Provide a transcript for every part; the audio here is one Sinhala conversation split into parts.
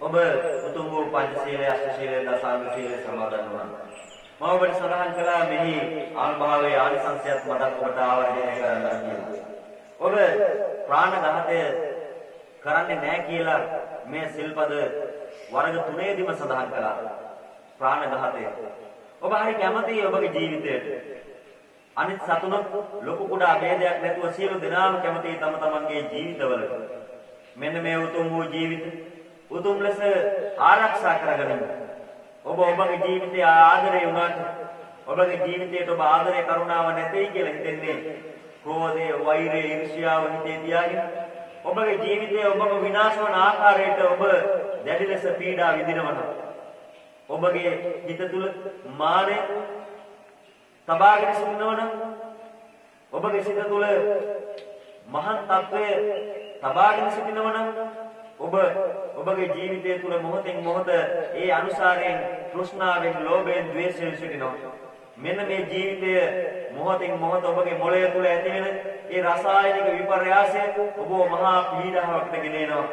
ඔබ උතුම් වූ පංචශීලය, අෂ්ටශීලය, දසාංග සීලය සමාදන් වුණා. මම ඔබට සඳහන් කළා මෙහි ආල්භාවයේ ආනිසංසයත් මතක් ඔබට ආවර්ජනය කරන්න කියලා. ඔබ ප්‍රාණඝාතය කරන්නේ නැහැ කියලා මේ සිල්පද වර්ග 3ෙදිම සඳහන් කළා. ප්‍රාණඝාතය. ඔබ හරි කැමතියි ඔබගේ ජීවිතයට. අනිත් සතුනොත් ලොකු කුඩා ભેදයක් නැතුව සියලු දෙනාම කැමතියි තම තමන්ගේ ජීවිතවලට. මෙන්න මේ උතුම් වූ ජීවිත උතුම් ලෙස ආරක්ෂා කරගන්න. ඔබ ඔබගේ ජීවිතය ආදරේ වුණාට ඔබගේ ජීවිතයට ඔබ ආදරේ කරුණාව නැtei කියලා හිතෙන්නේ ක්‍රෝධය, වෛරය, ඊර්ෂ්‍යාව හිතේ තියාගෙන ඔබගේ ජීවිතය ඔබම විනාශ වන ආකාරයට ඔබ දැඩි ලෙස පීඩා විඳිනවා. ඔබගේ හිත තුල මානෙ තබාගෙන සිටිනවනම් ඔබගේ සිත තුල මහත් තත්වය තබාගෙන සිටිනවනම් ඔබ ඔබගේ ජීවිතය තුල මොහොතින් මොහොත ඒ අනුසාරයෙන් තෘෂ්ණාවෙන්, ලෝභයෙන්, ද්වේෂයෙන් සිටිනවා. මෙන්න මේ ජීවිතය මොහොතින් මොහොත ඔබගේ මොළය තුල ඇතිවෙන ඒ රසායනික විපර්යාසය ඔබව මහා පීඩාවකට ගෙනෙනවා.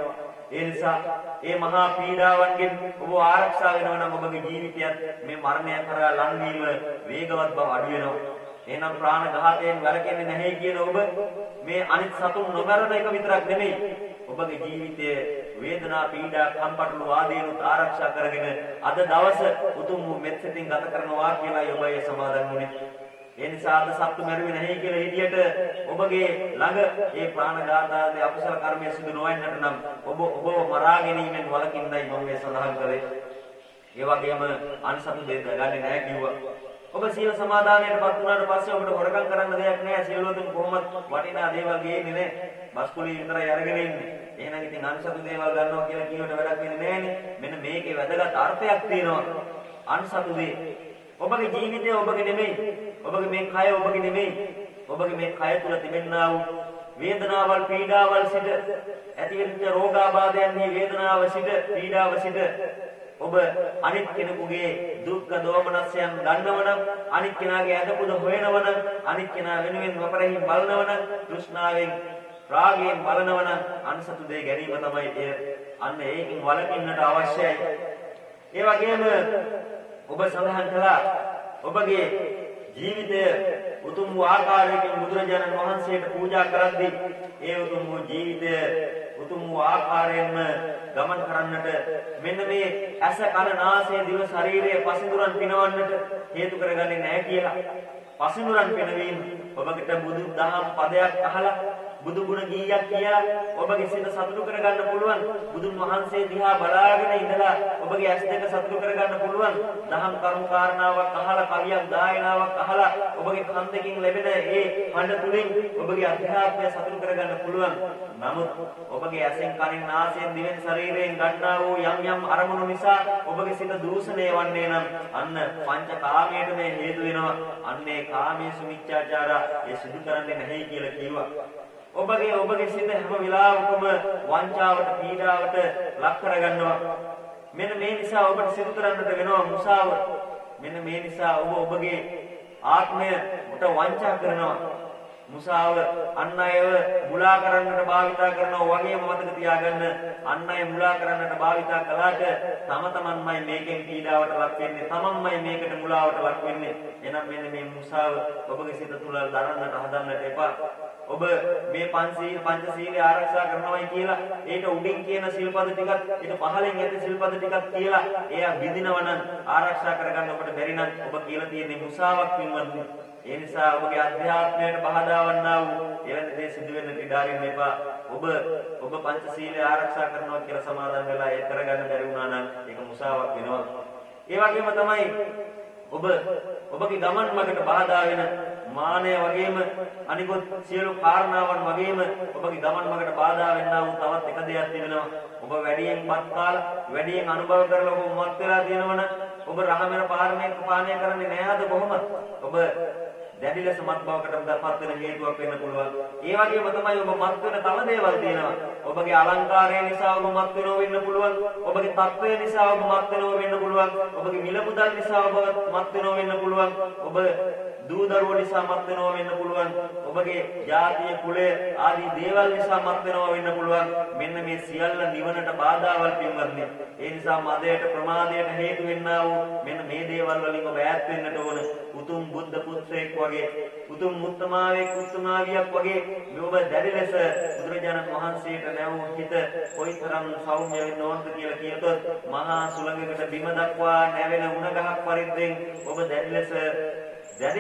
ඒ නිසා මේ මහා පීඩාවන්ගෙන් ඔබ ආරක්ෂා වෙනවා නම් ඔබගේ ජීවිතයත් මේ මරණය කරා ලං වීම වේගවත් බව අඩු වෙනවා. එහෙනම් ප්‍රාණඝාතයෙන් වැළකෙන්නේ නැහැ කියන ඔබ මේ අනිත් සතුන් නොමරන එක විතරක් නෙමෙයි ඔබගේ ජීවිතයේ වේදනා, පීඩා, කම්පටොළු ආදීනුත් ආරක්ෂා කරගෙන අද දවස උතුම් වූ මෙත්සිතින් ගත කරනවා කියලායි ඔබ ඒ සමාදන් වුනේ. ඒ නිසා අද සත්තු මැරුවේ නැහැ කියලා හිතියට ඔබගේ ළඟ මේ ප්‍රාණඝාත ආදී අකුසල කර්මය සිදු නොවන්නට නම් ඔබව මරා ගැනීමෙන් වළකින්නයි මම මේ සඳහන් කළේ. ඒ වගේම අන්සතු දෙන්න ගන්නේ නැහැ කිව්වා. ඔබ සීල සමාදානයටපත් වුණාට පස්සේ ඔබට හොරකම් කරන්න දෙයක් නැහැ. සියලුතුන් කොහොමත් වටිනා දේවල් ගේන්නේ නැහැ. බස්කුලි විතරයි අරගෙන ඉන්නේ. එහෙනම් ඉතින් අන්සතු දේවල් ගන්නවා කියලා කියවට වැඩක් වෙන්නේ නැහැනේ. මෙන්න මේකේ වැදගත් අර්ථයක් තියෙනවා. අන්සතු දේ ඔබගේ ජීවිතය ඔබගේ නෙමෙයි. ඔබගේ මේ කය ඔබගේ නෙමෙයි. ඔබගේ මේ කය තුල තිබෙනා වූ වේදනාවල්, පීඩාවල් සිට ඇතිවෙච්ච රෝගාබාධයන්හි වේදනාව සිට, පීඩාව සිට ඔබ අනිත් කෙනෙකුගේ දුක්ඛ දෝමනස්යන් ගන්නවනම්, අනිත් කෙනාගේ අදපුද හොයනවනම්, අනිත් කෙනා වෙනුවෙන් වපරෙහි බලනවනම්, තෘෂ්ණාවෙන්, රාගයෙන් බලනවනම් අන්සතු දේ ගැනීම තමයි එය. අන්න ඒකින් වළකින්නට අවශ්‍යයි. ඒ වගේම ඔබ සඳහන් කළා ඔබගේ ජීවිතය උතුම් වූ ආකාරයකින් බුදුරජාණන් වහන්සේට පූජා කරද්දී ඒ උතුම් වූ ජීවිතය උතුම් වූ ආකාරයෙන්ම ගමන් කරන්නට මෙන්න මේ ඇස, කන, නාසය, දිව, ශරීරය පසිඳුරන් පිනවන්නට හේතු කරගන්නේ නැහැ කියලා. පසිඳුරන් පිනවීම ඔබකට බුදු දහම් පදයක් අහලා බුදු ගුණ ගීයක් කියලා ඔබගේ සිත සතුටු කරගන්න පුළුවන්. බුදුන් වහන්සේ දිහා බලාගෙන ඉඳලා ඔබගේ ඇස් දෙක සතුටු කරගන්න පුළුවන්. දහම් කරුණු කාරණාවක් අහලා, කවියක්, ගායනාවක් අහලා ඔබගේ කන් දෙකින් ලැබෙන ඒ හඬ තුලින් ඔබගේ අධ්‍යාත්මය සතුටු කරගන්න පුළුවන්. නමුත් ඔබගේ ඇසෙන්, කනෙන්, නාසයෙන්, දිවෙන්, ශරීරයෙන් ගන්නා වූ යම් අරමුණු නිසා ඔබගේ සිත දූෂණය වන්නේ නම් අන්න පංච කාමයට මේ හේතු වෙනවා. අන්නේ කාමයේ සුමිච්ඡාචාර ඒ සිදු කරන්නේ නැහැ කියලා කිව්වා. ඔබගේ සිත හැම වෙලාවකම වංචාවට, පීඩාවට ලක් කරගන්නවා. මෙන්න මේ නිසා ඔබට සිදු කරන්නට වෙනවා මුසාව. මෙන්න මේ නිසා ඔබගේ ආත්මයට වංචා කරනවා. මුසාව අන් අයව මුලා කරන්නට භාවිතා කරනවා වගේම මතක තියාගන්න අන් අය මුලා කරන්නට භාවිතා කළාට තම තමන්මයි මේකෙන් පීඩාවට ලක් වෙන්නේ. තමන්මයි මේකට මුලාවට ලක් වෙන්නේ. එහෙනම් මෙන්න මේ මුසාව ඔබගේ සිත තුළ දරන්නට හදන්නට එපා. ඔබ මේ පංචශීලය ආරක්ෂා කරනවායි කියලා ඒක උඩින් කියන සිල්පද ටිකක්, ඒක පහලින් ඇති සිල්පද ටිකක් කියලා එයා විඳිනවනම් ආරක්ෂා කරගන්න ඔබට බැරි නම් ඔබ කියලා තියෙන්නේ මුසාවක් පින්වත්නි. ඒ නිසා ඔබගේ අධ්‍යාත්මයට බාධා වන්නා වූ එවැනි දේ සිදු වෙන්න ඉඩ අරින්න එපා. ඔබ පංචශීලය ආරක්ෂා කරනවා කියලා සමාදන් වෙලා ඒක කරගන්න බැරි වුණා නම් ඒක මුසාවක් වෙනවා. ඒ වගේම තමයි ඔබගේ ගමන් මගට බාධා වෙන මානය වගේම අනිකුත් සියලු කාරණාවන් වගේම ඔබගේ ගමන් මගට බාධා වෙන්නා වූ තවත් එක දෙයක් තිබෙනවා. ඔබ වැඩියෙන් පත් කාලා, වැඩියෙන් අනුභව කරලා ඔබ මත් වෙලා තියෙනවනම් ඔබ රහමෙර පානය කරන්නේ නැහැද කොහොමද? ඔබ දැඩි ලෙස මත් බවකටපත් වෙන හේතුවක් වෙන්න පුළුවන්. ඒ වගේම තමයි ඔබ මත් වෙන තව දේවල් තියෙනවා. ඔබගේ අලංකාරය නිසා ඔබ මත් වෙනව වෙන්න පුළුවන්. ඔබගේ තත්ත්වය නිසා ඔබ මත් වෙනව වෙන්න පුළුවන්. ඔබගේ මිල මුදල් නිසා ඔබ මත් වෙනව වෙන්න පුළුවන්. ඔබ දූ දරුවෝ නිසා මත් වෙනවා වෙන්න පුළුවන්. ඔබගේ ජාතිය කුලය ආදී දේවල් නිසා මත් වෙනවා වෙන්න පුළුවන්. මෙන්න මේ සියල්ල නිවනට බාධාවල් පින්වත්නි. ඒ නිසා මදයට ප්‍රමාදයට හේතු වෙන්නා වූ මෙන්න මේ දේවල් වලින් ඔබ ඈත් වෙන්නට ඕන. උතුම් බුද්ධ පුත්‍රයෙක් වගේ, උතුම් මුත්තමාවෙක් උත්තමාවියක් වගේ ඔබ දැඩි ලෙස බුදුරජාණන් වහන්සේට නැවූ හිත කොයිතරම් සෞම්‍ය වෙන්න ඕනද කියලා කියතොත් මහා සුළඟකට බිම දක්වා නැවෙන උණ ගහක් පරිද්දෙන් ඔබ දැඩි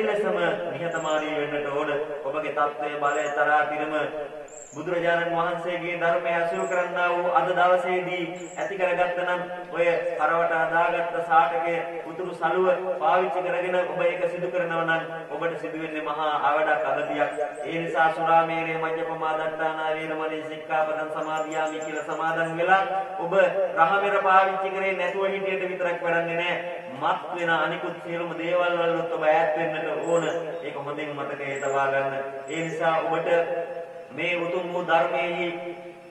ලෙසම නිහතමානී වෙන්නට ඕන. ඔබගේ තත්ත්වයේ බලය තරහා තිරම බුදුරජාණන් වහන්සේගේ ධර්මය අසුර කරන්නා වූ අද දවසේදී ඇති කරගත්ත නම් ඔය කරවට අදාගත්ත සාටකයේ උතුරු සලුව පාවිච්චි කරගෙන ඔබ ඒක සිදු කරනවා නම් ඔබට සිදු වෙන්නේ මහා අවඩක් අගතියක්. ඒ නිසා සුරාමේරේ මජ්ජපමා දත්තානා වේරමණී සික්ඛාපදං සමාදියාමි කියලා සමාදන් වෙලා ඔබ රහමෙර පාවිච්චි කරේ නැතුව හිටියට විතරක් වැඩන්නේ නැහැ. මත් වෙන අනිකුත් සියලුම දේවල් වලට ඔබ ඈත් වෙන්නට ඕන. ඒක හොඳින් මතකයේ තබා ගන්න. ඒ නිසා ඔබට මේ උතුම් වූ ධර්මයේ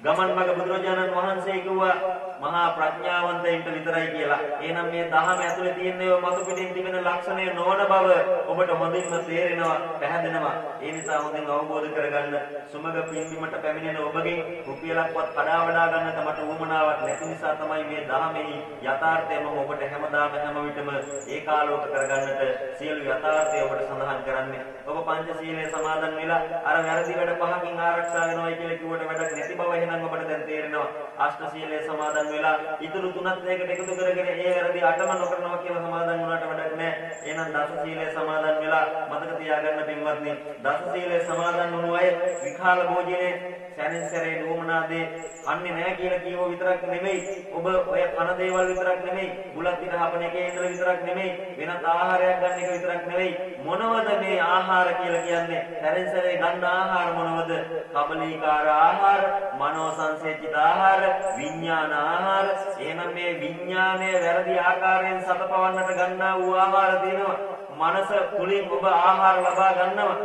ගමන් මඟ බුදුරජාණන් වහන්සේ කිව්වා මහා ප්‍රඥාවන්තයින්ට විතරයි කියලා. එහෙනම් මේ දහම ඇතුලේ තියෙන ඒවා මතු පිටින් තිබෙන ලක්ෂණය නොවන බව ඔබට හොඳින්ම තේරෙනවා, පැහැදෙනවා. ඒ නිසා හොඳින් අවබෝධ කරගන්න. සුමග පින්බිමට පැමිණෙන ඔබගේ රුපියලක්වත් කඩා වඩා ගන්නට මට උවමනාවක් නැති නිසා තමයි මේ දහමේ යථාර්ථය මම ඔබට හැමදාම හැම විටම ඒකාලෝක කරගන්නට සියලු යථාර්ථය ඔබට සඳහන් කරන්නේ. ඔබ පංචශීලයේ සමාදන් වෙලා අර වැරදි වැඩ පහකින් ආරක්ෂා වෙනවා කියලා කිව්වට වැඩක් නැති බව එහෙනම් ඔබට දැන් තේරෙනවා. අෂ්ටශීලයේ සමාදන් වෙලා ඉතුරු තුනත් එකට එකතු කරගෙන ඒ වැරදි අටම නොකරනවා කියලා සමාදන් වුණාට වැඩක් නැහැ. එහෙනම් දසශීලයේ සමාදන් වෙලා මතක තියාගන්න පින්වත්නි, දසශීලයේ සමාදන් වුණු අය විකාල භෝජනේ සැනින් සැරේ නුවමනාදී අන්නේ නැහැ කියලා කියවෝ විතරක් නෙමෙයි, ඔබ ඔය කන දේවල් විතරක් නෙමෙයි, බුලත් පිට හපන එකේ ඉඳලා විතරක් නෙමෙයි, වෙනත් ආහාරයක් ගන්න එක විතරක් නෙමෙයි. මොනවද මේ ආහාර කියලා කියන්නේ? සැරින් සැරේ ගන්න ආහාර මොනවද? කබලීකාර ආහාර, මනෝ සංසේචිත ආහාර, විඥාන ආහාර. එහෙනම් මේ විඥානය වැරදි ආකාරයෙන් සතපවන්නට ගන්නා වූ ආහාර තියෙනවා. මනස තුලින් ඔබ ආහාර ලබා ගන්නවා.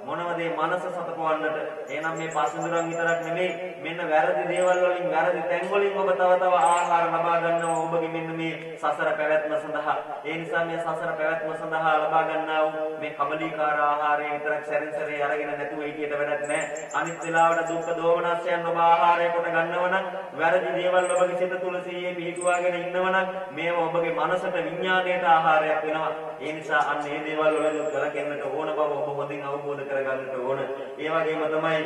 මොනවද මේ මනස සතපවන්නට? එහෙනම් මේ පස්ඳුරන් විතරක් නෙමෙයි, මෙන්න වැරදි දේවල් වලින්, වැරදි තැන් වලින් ඔබ තව ආහාර ලබා ගන්නවා ඔබගේ මෙන්න මේ සසර පැවැත්ම සඳහා. ඒ නිසා මේ සසර පැවැත්ම සඳහා ලබා ගන්නා වූ මේ කබලීකාර ආහාරය විතරක් සැරින් සැරේ අරගෙන නැතුව හිටියට වැඩක් නැහැ. අනිත් වෙලාවට දුක්ඛ දෝමනස්යන් ඔබ ආහාරය කොට ගන්නව නම්, වැරදි දේවල් ඔබගේ සිත තුළ සිහියේ පිහිටුවාගෙන ඉන්නව නම්, මේව ඔබගේ මනසට, විඥාණයට ආහාරයක් වෙනවා. ඒ නිසා අන්න මේ දේවල් වලින් කරකෙන්නට ඕන බව ඔබ හොඳින් අවබෝධ කරගන්නට ඕන. ඒ වගේම තමයි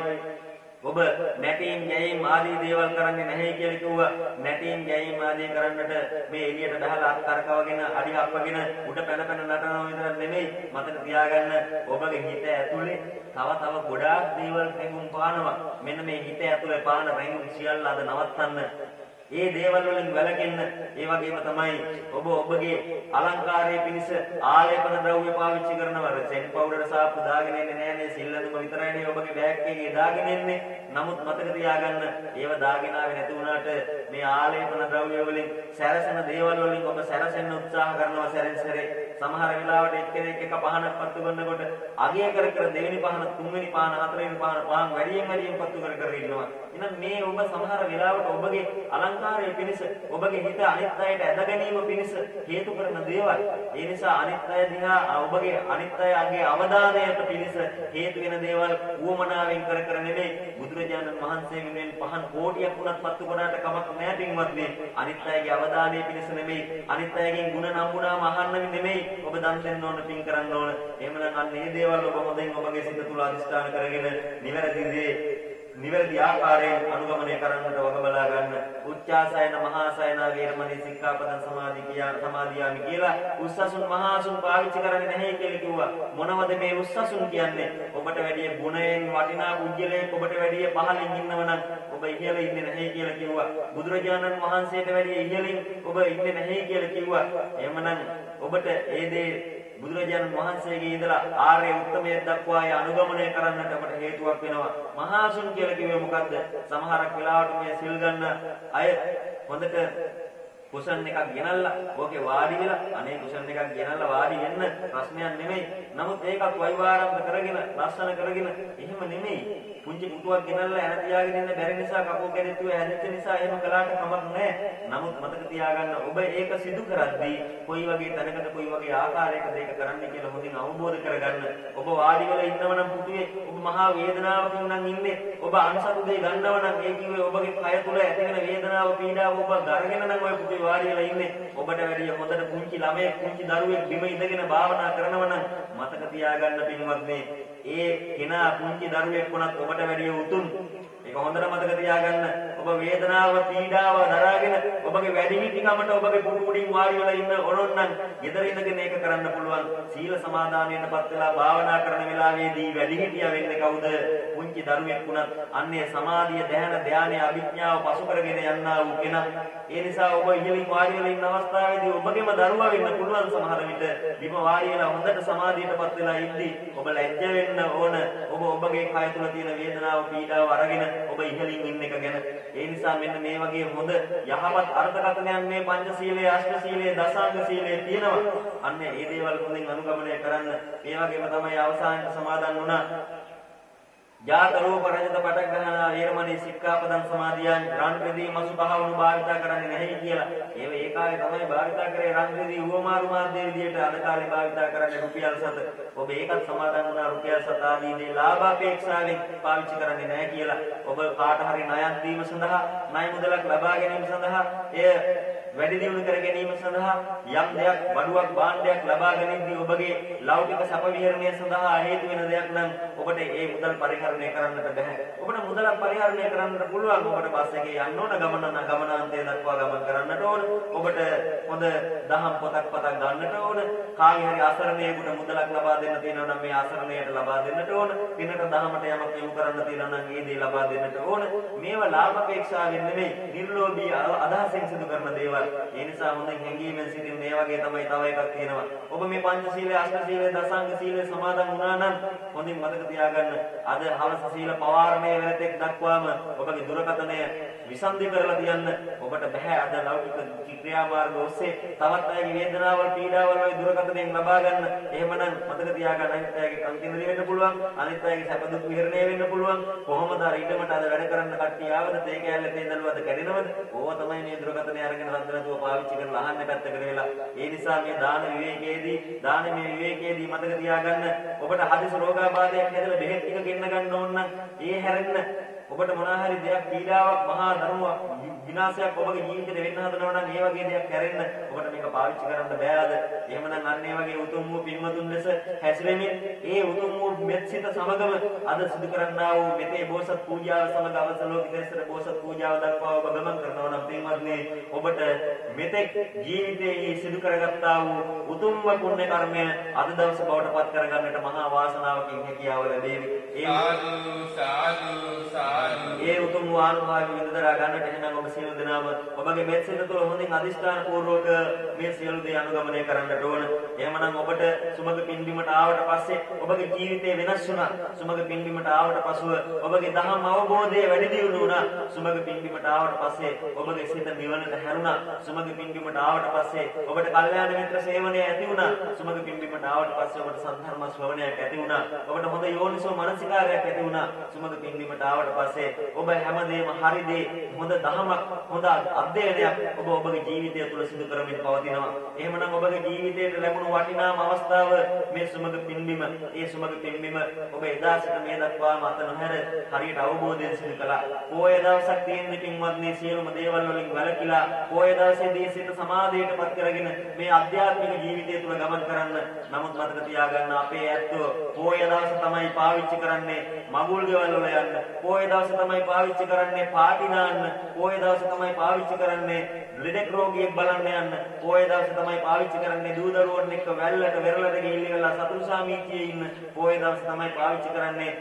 ඔබ නැටීම් ගැයීම් ආදී දේවල් කරන්නේ නැහැ කියලා කිව්වා. නැටීම් ගැයීම් ආදී කරන්නට මේ එළියට බහලා අත් කරකවගෙන අඩි හප්පගෙන උඩ පැන නටනවා විතරක් නෙමෙයි. මතක තියාගන්න, ඔබගේ හිත ඇතුලේ තව ගොඩාක් දේවල් රැඟුම් පානවා. මෙන්න මේ හිත ඇතුලේ පාන රැඟුම් සියල්ල අද නවත්තන්න. ඒ දේවල් වලින් වැළකෙන්න. ඒ වගේම තමයි ඔබ ඔබගේ අලංකාරයේ පිණිස ආලේපන ද්‍රව්‍ය පාවිච්චි කරනවා. සෙන් පවුඩර් සාප්පු දාගෙන ඉන්නේ නැහැ නේ. සිල්ලඳුම විතරයිනේ ඔබගේ බෑග් එකේ දාගෙන ඉන්නේ. නමුත් මතක තියාගන්න, ඒව දාගෙන ආවේ නැති වුණාට මේ ආලේපන ද්‍රව්‍ය වලින් සැරසෙන දේවල් වලින් ඔබ සැරසෙන්න උත්සාහ කරනවා සැරෙන් සැරේ. සමහර වෙලාවට එක්කෙනෙක් එක පහනක් පත්තු කරනකොට අගය කර දෙවෙනි පහන, තුන්වෙනි පහන, හතරවෙනි පහන වැඩියෙන් පත්තු කර ඉන්නවා. එහෙනම් මේ ඔබ සමහර වෙලාවට ඔබගේ අලංකාරයේ පිණිස, ඔබගේ හිත අනිත් අයට ඇද ගැනීම පිණිස හේතු කරන දේවල්. ඒ නිසා අනිත් අය දිහා ඔබගේ අනිත් අයගේ අවධානයට පිණිස හේතු වෙන දේවල් උවමනාවෙන් කර නෙමෙයි. බුදුරජාණන් වහන්සේ වෙනුවෙන් පහන් කෝටියක් වුණත් පත්තු කරාට කමක් නැහැ පින්වත්නි. අනිත් අයගේ අවධානයේ පිණිස නෙමෙයි, අනිත් අයගෙන් ಗುಣ නම්බුනාම අහන්න නෙමෙයි ඔබ දන් දෙන්න ඕන, පින් කරන්න ඕන. එහෙමනම් අන්න මේ දේවල් ඔබ හොඳින් ඔබගේ සිත තුළ අධිෂ්ඨාන කරගෙන නිවැරදි ආකාරයෙන් අනුගමනය කරන්නට වග බලා ගන්න. උච්චාසයන මහාසයන වේරමණී සික්ඛාපදං සමාදියාමි කියලා උස්සසුන් මහාසුන් පාවිච්චි කරන්නේ නැහැ කියලා කිව්වා. මොනවද මේ උස්සසුන් කියන්නේ? ඔබට වැඩි ගුණයෙන් වටිනා පුජ්‍යලයක් ඔබට වැඩි පහලින් ඉන්නවනම් ඔබ ඉහළ ඉන්නේ නැහැ කියලා කිව්වා. බුදුරජාණන් වහන්සේට වැඩි ඉහළින් ඔබ ඉන්නේ නැහැ කියලා කිව්වා. එහෙමනම් ඔබට ඒ දේ බුදුරජාණන් වහන්සේගේ ඉඳලා ආර්ය උත්තමයේ දක්වා අනුගමනය කරන්නට අපට හේතුවක් වෙනවා. මහාසුන් කියලා කිව්වේ මොකද්ද? සමහරක් වෙලාවට මේ සිල් ගන්න අය හොඳට කුෂන් එකක් ගෙනල්ලා ඕකේ වාඩි වෙලා, අනේ කුෂන් එකක් ගෙනල්ලා වාඩි වෙන්න ප්‍රශ්නයක් නෙමෙයි. නමුත් ඒකත් වෛවාරම්භ කරගෙන, ලස්සන කරගෙන එහෙම නෙමෙයි. පුංචි පුටුවක් ගෙනල්ලා එන තියාගෙන ඉන්න බැරි නිසා කපුව කැඩෙත්තුව හැදෙච්ච නිසා එහෙම කළාට කමක් නැහැ. නමුත් මතක තියාගන්න ඔබ ඒක සිදු කරද්දී කොයි වගේ තැනකට කොයි වගේ ආකාරයකද ඒක කරන්නේ කියලා හොඳින් අවබෝධ කරගන්න. ඔබ වාඩි වෙලා ඉන්නව නම් පුටුවේ ඔබ මහා වේදනාවකින් නම් ඉන්නේ. ඔබ අන්සතු දෙය ගන්නව නම් ඒ කිව්වේ ඔබගේ කය තුල ඇතිවෙන වේදනාව පීඩාව ඔබ දරගෙන නම් ඔය පුටුවේ වාඩි වෙලා ඉන්නේ. ඔබට වැඩිය හොඳට පුංචි ළමයෙක් පුංචි දරුවෙක් බිම ඉඳගෙන භාවනා කරනවා නම් මතක තියාගන්න පින්වත්නි ඒ කෙනා පුංචි දරුවෙක් වුණත් ඔබට වැඩිය උතුම්. ඒක හොඳට මතක තියාගන්න. ඔබ වේදනාව පීඩාව දරාගෙන ඔබගේ වැඩිහිටිකමට ඔබගේ පුඩු උඩින් වාඩි වෙලා ඉන්න ඕනොත් නම් ගෙදර ඉඳගෙන ඒක කරන්න පුළුවන්. සීල සමාදානයටපත් වෙලා භාවනා කරන වෙලාවේදී වැඩිහිටියා වෙන්නේ කවුද? පුංචි දරුවෙක් වුණත් අන්නේ සමාධිය දැහැන ධානය අභිඥාව පසු කරගෙන යන්නා වූ කෙනා. ඒ නිසා ඔබ ඉහළින් වාඩි වෙලා ඉන්න අවස්ථාවේදී ඔබගේම දරුවා වෙන්න පුළුවන් සමහර විට. බිම වාඩි වෙලා හොඳට සමාධියටපත් වෙලා ඉද්දී ඔබ ලැජ්ජ වෙන්න ඕන. ඔබ ඔබගේ කය තුල තියෙන වේදනාව පීඩාව අරගෙන ඔබ ඉහළින් ඉන්න එක ගැන. ඒ නිසා මෙන්න මේ වගේ හොඳ යහපත් අර්ථකථනයන් මේ පංචශීලයේ අෂ්ටශීලයේ දසාංග සීලයේ තියෙනවා. අන්න ඒ දේවල් හොඳින් අනුගමනය කරන්න. ඒ වගේම තමයි අවසානයේ සමාදන් වුණා. ජාත රූප රජත පටක් ගන්නා වේරමණී සික්ඛාපදං සමාදියාන් රන් රෙදි මසු පහවණු භාවිතා කරන්නේ නැහැ කියලා. ඒ කාලේ තමයි භාවිතා කරේ රන් රෙදි උවමාරු මාධ්‍ය විදියට අද කාලේ භාවිතා කරන්නේ රුපියල් 7. ඔබ ඒකත් සමාදන් වුණා රුපියල් 7 ආදී දේ ලාභ අපේක්ෂාවෙන් පාවිච්චි කරන්නේ නැහැ කියලා. ඔබ කාට හරි ණයක් දීම සඳහා ණය මුදලක් ලබා ගැනීම සඳහා එය වැඩි දියුණු කර ගැනීම සඳහා යම් දෙයක් බඩුවක් භාණ්ඩයක් ලබා ගැනීමදී ඔබගේ ලෞකික සැප විහරණය සඳහා හේතු වෙන දෙයක් නම් ඔබට ඒ මුදල් පරිහරණය කරන්නට බෑ. ඔබට මුදලක් පරිහරණය කරන්නට පුළුවන්. ඔබට බස් එකේ යන්න ඕන ගමනාන්තය දක්වා ගමන් කරන්නට ඕන. ඔබට හොඳ දහම් පොතක් ගන්නට ඕන. කාගේ හරි අසරණයෙකුට මුදලක් ලබා දෙන්න තියෙනවා නම් මේ අසරණයට ලබා දෙන්නට ඕන. පිනට දහමට යමක් යොමු කරන්න තියෙනවා නම් ඒ දේ ලබා දෙන්නට ඕන. මේවා ලාභ අපේක්ෂාවෙන් නෙමෙයි නිර්ලෝභී අදහසෙන් සිදු කරන දේවල්. ඒ නිසා හොඳින් හැංගීමෙන් සිටින් මේ වගේ තමයි තව එකක් තියෙනවා. ඔබ මේ පංචශීලයේ අෂ්ටශීලයේ දසාංග සීලයේ සමාදන් වුණා නම් හොඳින් මතක තියාගන්න. අද හවස සීල පවාරණය වෙනතෙක් දක්වාම ඔබගේ දුරකථනය විසන්ධි කරලා තියන්න. ඔබට බෑ අද ලෞකික ක්‍රියාමාර්ග ඔස්සේ තවත් අයගේ වේදනාවල් පීඩාවල් ඔය දුරකථනයෙන් ලබා ගන්න. එහෙමනම් මතක තියාගන්න අනිත් අයගේ කන්තිනරි වෙන්න පුළුවන්. අනිත් අයගේ සැප දුක් විහරණය වෙන්න පුළුවන්. කොහොමද අර ඊටමට අද වැඩ කරන්න කට්ටිය ආවද තේ කැලේ තේදල්වද කැඩෙනවද? ඕවා තමයි මේ දුරකථනය අරගෙන නැතුව පාවිච්චි කරලා අහන්න පැත්තකට වෙලා. ඒ නිසා මේ දානමය විවේකයේදී මතක තියාගන්න ඔබට හදිසි රෝගාබාධයක් හැදලා බෙහෙත් ටික ගෙන්න ගන්න ඕන නම් ඒ හැරෙන්න ඔබට මොනවා හරි දෙයක් පීඩාවක් මහා ධර්මයක් විනාශයක් ඔබගේ ජීවිතේ වෙන්න හදනවා නම් ඒ වගේ දෙයක් හැරෙන්න ඔබට මේක පාවිච්චි කරන්න බෑද? එහෙමනම් අන්න ඒ වගේ උතුම් වූ පින්වතුන් ලෙස හැසිරෙමින් ඒ උතුම් වූ මෙත්සිත සමගම අද සිදු කරන්නා වූ මෙතේ බෝසත් පූජාව සමග අවසලෝකිතේසර බෝසත් පූජාව දක්වා ඔබ ගමන් කරනවා නම් පින්වත්නි ඔබට මෙතෙක් ජීවිතයේ සිදු කරගත්තා වූ උතුම් පුණ්‍ය කර්මය අද දවස බවට පත් කරගන්නට මහා වාසනාවකින් හැකියාව ලැබේවි. ඒ උතුම් වානුභාවය විඳදරා ගන්නට එහෙනම් ඔබ සියලු දෙනාම ඔබගේ මෙත්සිත තුළ හොඳින් අදිෂ්ඨාන පූර්වක මේ සියලු දේ අනුගමනය කරන්නට ඕන. එහෙමනම් ඔබට සුමග පින්බිමට ආවට පස්සේ ඔබගේ ජීවිතය වෙනස් වුණා. සුමග පින්බිමට ආවට පසුව ඔබගේ දහම් අවබෝධය වැඩි දියුණු වුණා. සුමග පින්බිමට ආවට පස්සේ ඔබගේ සිත නිවනට හැරුණා. සුමග පින්බිමට ආවට පස්සේ ඔබට කල්යාණ මිත්‍ර සේවනය ඇති වුණා. සුමග පින්බිමට ආවට පස්සේ ඔබට සද්ධර්ම ශ්‍රවණයක් ඇති වුණා. ඔබට හොඳ යෝනිසෝ මනසිකාරයක් ඇති වුණා. සුමග පින්බිමට ආවට පස්සේ ඔබ හැමදේම හරි දේ හොඳ දහමක් හොඳ අධ්‍යයනයක් ඔබ ඔබගේ ජීවිතය තුළ සිදු කරමින් පවතිනවා. එහෙමනම් ඔබගේ ජීවිතයට ලැබුණු වටිනාම අවස්ථාව මේ සුමග පින්බිම. ඒ සුමග පින්බිම ඔබ එදා සිට මේ දක්වාම අත නොහැර හරියට අවබෝධයෙන් සිදු කළා. පොය දවසක් තියෙන පින්වත්නි සියලුම දේවල් වලින් වැළකීලා පොය දවසේදී සිත සමාධියටපත් කරගෙන මේ අධ්‍යාත්මික ජීවිතය තුළ ගමන් කරන්න. නමුත් මතක තියාගන්න අපේ ඇත්තෝ පොය දවස තමයි පාවිච්චි කරන්නේ මගුල් ගෙවල් වල යන්න. පොය දවස තමයි පාවිච්චි කරන්නේ පාටි නාන්න. පොය දවස තමයි පාවිච්චි කරන්නේ ලෙඩක් රෝගියෙක් බලන්න යන්න. පොය දවස තමයි පාවිච්චි කරන්නේ දූ දරුවන් එක්ක වැල්ලට වෙරළට ගිහිල්ලා සතුරු සාමීචියේ ඉන්න. පොය දවස තමයි පාවිච්චි කරන්නේ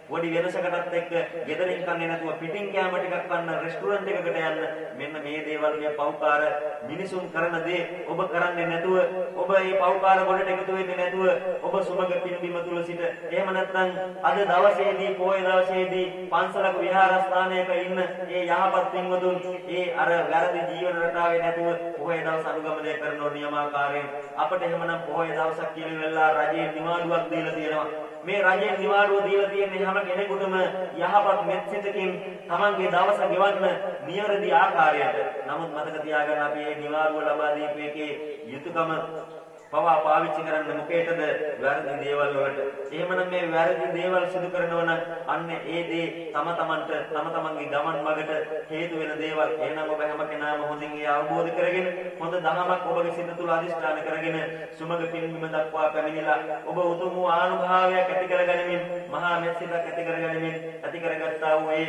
පොඩි වෙනසකටත් එක්ක ගෙදරින් කන්නේ නැතුව පිටින් කෑම ටිකක් කන්න රෙස්ටුරන්ට් එකකට යන්න. මෙන්න මේ දේවල් මේ පව්කාර මිනිසුන් කරන දේ ඔබ කරන්නේ නැතුව ඔබ මේ පව්කාර වලට එකතු වෙන්නේ නැතුව ඔබ සුමග පින්බිම තුල සිට එහෙම නැත්නම් අද දවසේදී පොය දවසේදී පන්සලක විහාරස්ථානයක ඉන්න ඒ යහපත් පින්වතුන් ඒ අර වැරදි ජීවන රටාවේ නැතුව පොය දවස් අනුගමනය කරන නියමාකාරයෙන් අපිට එහෙමනම් පොය දවසක් කියලා රජයේ නිවාඩුවක් දීලා තියෙනවා. මේ රජෙන් නිවාඩුව දීලා තියෙන්නේ හැම කෙනෙකුටම යහපත් මෙත්සිතකින් තමන්ගේ දවස ගෙවන්න නිවැරදි ආකාරයට. නමුත් මතක තියාගන්න අපි මේ නිවාඩුව ලබා දීපු එකේ යුතුයකම පවා පාවිච්චි කරන්න මොකේද? වැරදි දේවල් වලට. එහෙමනම් මේ වැරදි දේවල් සිදු කරනවා නම් අන්න ඒ දේ තමන්ගේ ගමන් මගට හේතු වෙන දේවල්. එහෙනම් ඔබ හැම කෙනාම හොඳින් ඒ අවබෝධ කරගෙන හොඳ දහමක් ඔබගේ සිත තුළ අධිෂ්ඨාන කරගෙන සුමග පින්බිම දක්වා පැමිණිලා ඔබ උතුම් වූ ආනුභාවයක් ඇති කරගනිමින් මහා මෙත්සිතක් ඇති කරගනිමින් ඇති කරගත්තා වූ ඒ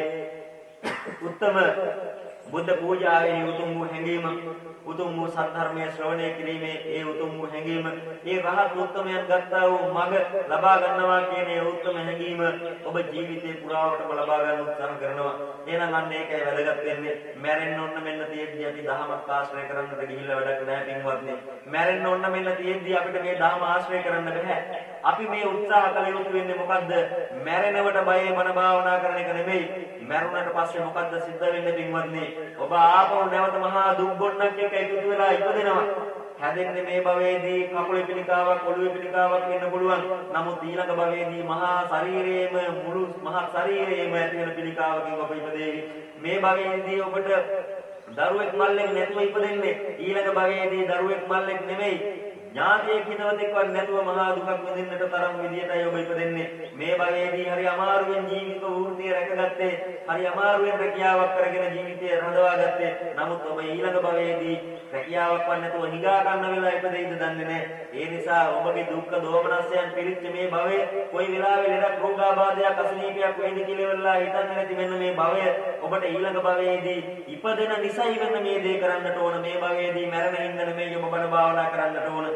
උත්තම බුද්ධ පූජාවේ උතුම් වූ හැඟීම, උතුම් වූ සද්ධර්මයේ ශ්‍රවණය කිරීමේ ඒ උතුම් වූ හැඟීම, ඒ රහත් උත්තමයන් ගත්තා වූ මඟ ලබා ගන්නවා කියන ඒ උත්තම හැඟීම ඔබ ජීවිතේ පුරාවටම ලබා ගන්න උත්සාහ කරනවා. එහෙනම් අන්න ඒකයි වැදගත් වෙන්නේ. මැරෙන්න ඕන මෙන්න තියෙද්දි අපි දහමක් ආශ්‍රය කරන්නට ගිහිල්ලා වැඩක් නැහැ පින්වත්නි. මැරෙන්න ඕන මෙන්න තියෙද්දි අපිට මේ දහම ආශ්‍රය කරන්න බෑ. අපි මේ උත්සාහ කළ යුතු වෙන්නේ මොකද්ද? මැරෙනවට බයේ මන භාවනා කරන එක නෙමෙයි. මැරුණාට පස්සේ මොකද්ද සිද්ධ වෙන්නේ පින්වත්නි? ඔබ ආපහු නැවත මහා දුක් ගොන්නක් එක්ක එකතු වෙලා ඉපදෙනවා. හැදෙන්නේ මේ භවයේදී කකුලේ පිළිකාවක්, ඔළුවේ පිළිකාවක් වෙන්න පුළුවන්. නමුත් ඊළඟ භවයේදී මහා ශරීරයේම මුළු මහා ශරීරයේම ඇති වෙන පිළිකාවකින් ඔබ ඉපදෙවි. මේ භවයේදී ඔබට දරුවෙක් මල්ලෙක් නැතුව ඉපදෙන්නේ. ඊළඟ භවයේදී දරුවෙක් මල්ලෙක් නෙමෙයි. ඥාතියෙක් හිතවතෙක්වත් නැතුව මහා දුකක් විඳින්නට තරම් විදියටයි ඔබ ඉපදෙන්නේ. මේ භවයේදී හරි අමාරුවෙන් ජීවිත වෘත්තිය රැකගත්තේ, හරි අමාරුවෙන් රැකියාවක් කරගෙන ජීවිතය රඳවාගත්තේ. නමුත් ඔබ ඊළඟ භවයේදී රැකියාවක්වත් නැතුව හිඟා ගන්න වෙලා ඉපදෙයිද දන්නේ නැහැ. ඒ නිසා ඔබගේ දුක්ඛ දෝමනස්යන් පිළිච්ච මේ භවයේ කොයි වෙලාවෙ ලෙඩක් රෝගාබාධයක් අසනීපයක් වෙයිද කියලා වෙලා හිතන්නේ නැති මෙන්න මේ භවය ඔබට ඊළඟ භවයේදී ඉපදෙන නිසයි වෙන මේ දේ කරන්නට ඕන. මේ භවයේදී මැරෙන හින්දා නෙමෙයි ඔබ බණ භාවනා කරන්නට ඕන.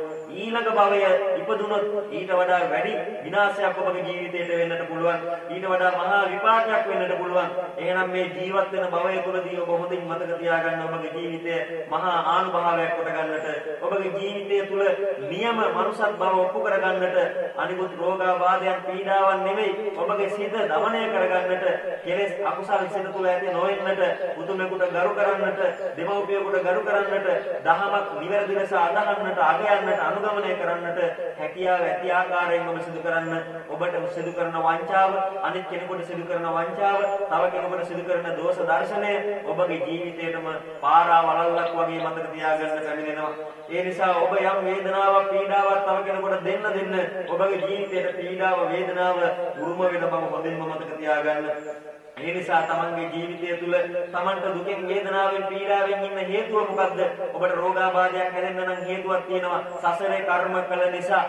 ඊළඟ භවය ඉපදුනොත් ඊට වඩා වැඩි විනාශයක් ඔබගේ ජීවිතයට වෙන්නට පුළුවන්. ඊට වඩා මහා විපාකයක් වෙන්නට පුළුවන්. එහෙනම් මේ ජීවත් වෙන භවය තුළදී ඔබ හොඳින් මතක තියාගන්න ඔබගේ ජීවිතය මහා ආනුභාවයක් කොට ගන්නට, ඔබගේ ජීවිතය තුළ නියම මනුෂ්‍යත් බව ඔප්පු කර ගන්නට, අනිකුත් රෝගාබාධයන් පීඩාවන් නෙමෙයි ඔබගේ සිත දමනය කර ගන්නට, කෙලෙස් අකුසල් සිත තුළ ඇති නොවෙන්නට, උතුමෙකුට ගරු කරන්නට, දෙමව්පියෙකුට ගරු කරන්නට, දහමක් නිවැරදි ලෙස අදහන්නට, අගයන්නට, අනුගමනය කරන්නට හැකියාව ඇති ආකාරයෙන් ඔබ සිදු කරන්න. ඔබට සිදු කරන වංචාව, අනිත් කෙනෙකුට සිදු කරන වංචාව, තව කෙනෙකුට සිදු කරන දෝෂ දර්ශනය ඔබගේ ජීවිතේටම පාරා වලල්ලක් වගේ මතක තියාගන්න පැමිණෙනවා. ඒ නිසා ඔබ යම් වේදනාවක්, පීඩාවක් තව කෙනෙකුට දෙන්න ඔබගේ ජීවිතේට පීඩාව, වේදනාව උරුම වෙන බව හොඳින්ම මතක තියාගන්න. ඒ නිසා තමන්ගේ ජීවිතය තුළ තමන්ට දුකෙන්, වේදනාවෙන්, පීඩාවෙන් ඉන්න හේතුව මොකද්ද? ඔබට රෝගාබාධයක් හැදෙන්න නම් හේතුවක් තියෙනවා. සසරේ කර්ම කළ නිසා.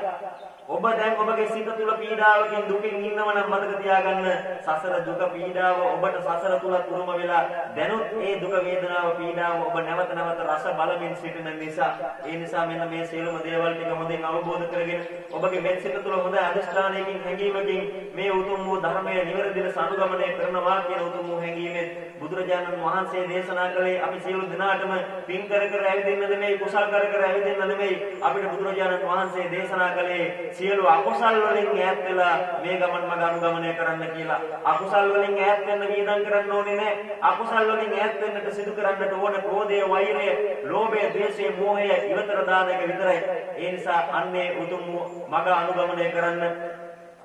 ඔබ දැන් ඔබගේ සිත තුළ පීඩාවකින්, දුකින් ඉන්නව නම් මතක තියාගන්න සසර දුක, පීඩාව ඔබට සසර තුල උරුම වෙලා දැනුත් ඒ දුක, වේදනාව, පීඩාව ඔබ නැවත නැවත රස බලමින් සිටින නිසා. ඒ නිසා මෙන්න මේ සියලුම දේවල් ටික හොඳින් අවබෝධ කරගෙන ඔබගේ මෙත් සිත තුළ හොඳ අධිෂ්ඨානයකින්, හැඟීමකින් මේ උතුම් වූ ධර්මයේ නිවැරදි ලෙස අනුගමනය කරනවා කියන උතුම් වූ හැඟීමෙන් බුදුරජාණන් වහන්සේ දේශනා කළේ අපි සියලු දෙනාටම පින් කර කර ඇවිදින්න නෙමෙයි, කුසල් කර කර ඇවිදින්න නෙමෙයි. අපිට බුදුරජාණන් වහන්සේ දේශනා කළේ සියලු අකුසල් වලින් ඈත් වෙලා මේ ගමන් මඟ අනුගමනය කරන්න කියලා. අකුසල් වලින් ඈත් වෙන්න වීදම් කරන්න ඕනේ නැහැ. අකුසල් වලින් ඈත් වෙන්නට සිදු කරන්නට ඕන ක්‍රෝධය, වෛරය, ලෝභය, ද්වේෂය, මෝහය ඉවතර දාන එක විතරයි. ඒ නිසා අන්නේ උතුම් මඟ අනුගමනය කරන්න.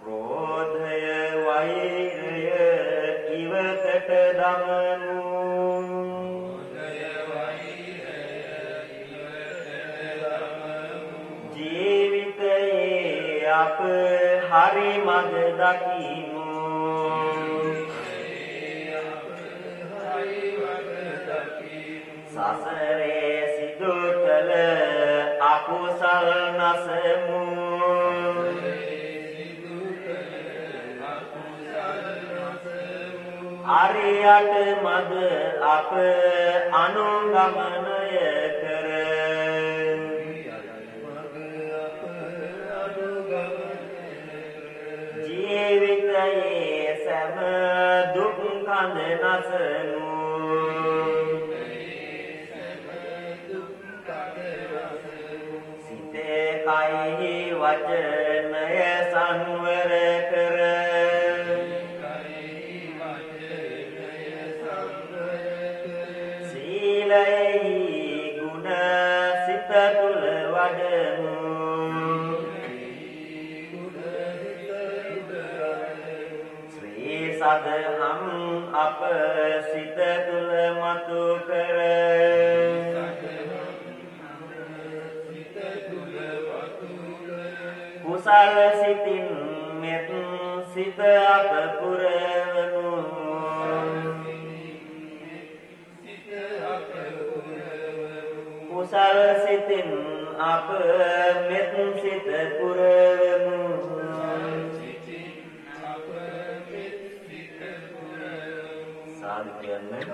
ක්‍රෝධය, වෛරය ඉවතට දමනු, අප හරි මඟ දකිමු. සසරේ සිදු කළ අකුසල් නසමු. අරියට මඟ අප අනුගමනය කර. ජීවිතයේ සෑම දුක් කඳ නසමු. සිතේ කයෙහි වචනය සංවර කර. සීලයෙහි මතු කර කුසල් සිතින් මෙත් සිත අප පුරවමු කුසල් සිතින් අප මෙත් සිත පුරවමු සාදු කියන්නේ